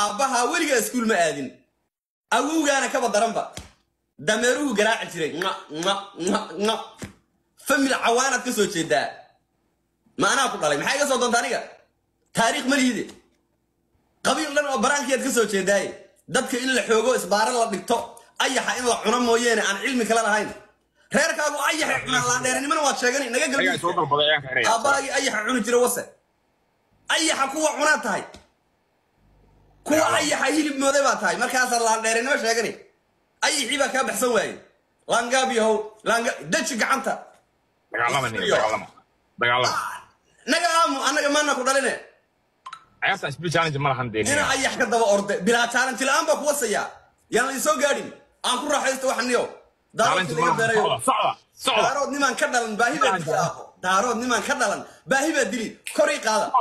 aabaha weliga iskuul ma aadin awowgaana ka badaranba dameeruhu garaaci jiray famil cawaanad ka soo jeedaa ma anaa ku dhalay maxay iga soo doontaa aniga taariikh ma liide qabiil dhan oo baraankiyaad ka soo jeedaay dadka in la xoogo isbaara la dhigto ayaxa in la cuno mooyeene aan cilmi kala lahayn reerkaagu ayaxa cuna la dheerinimana waad sheeganay naga galbi aabahaagii ayaxa cuni jira wase ayaxa kuwa cunaa tahay kuwa ayaxa hilib mooday baa tahay markaasaa la dheerinimo sheeganay ayaxii baa kaa baxsan waaye laangaabiyahow daji gacanta naga aamu annaga maana ku dhaline عياسة سبيل challenge ما راح نديني. هنا أي حد دوا أرد بلا challenge الآن بقوسيا يعني يسوق قادم أنكر راح يستوى حنيو. challenge ما صعبة. دارود نمان كدلن باهي دارود نمان كدلن باهي بدري كوري قادا.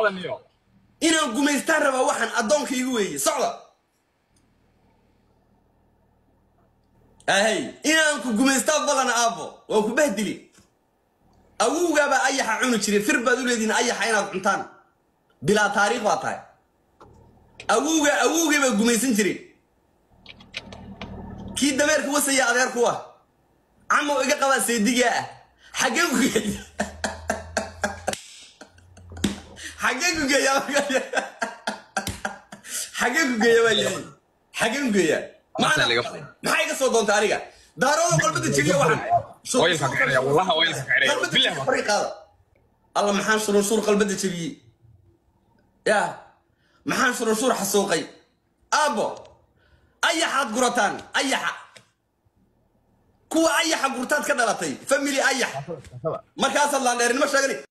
إنا قميستان ربا وحن أدون كيجوي صعبة. أهي إنا قميستان بدنا أبو وكبهدلي. أوه جابا أي حعنو شري فرب بدول الذين أي حينا عنتان. بلا تاريخ واطاي أووغا بقوميسين جري كي دمير كوا سيا غير كوا عمو إيقا قبا سيديقا حقيقو جاي حقيقو جاي حقيقو جاي ما حيقا صوتون تاريخا دارو قلبت تشيلي واحد ويلك كعريا والله ويلك كعريا بالله الله محان شرور قلبت تشيلي يا محان شرور حسوقي أبو أي حد قرطان أي حد كوا أي حد قرطان كذا لطي فملي أي حد ما كاس الله نيرين ما شغلي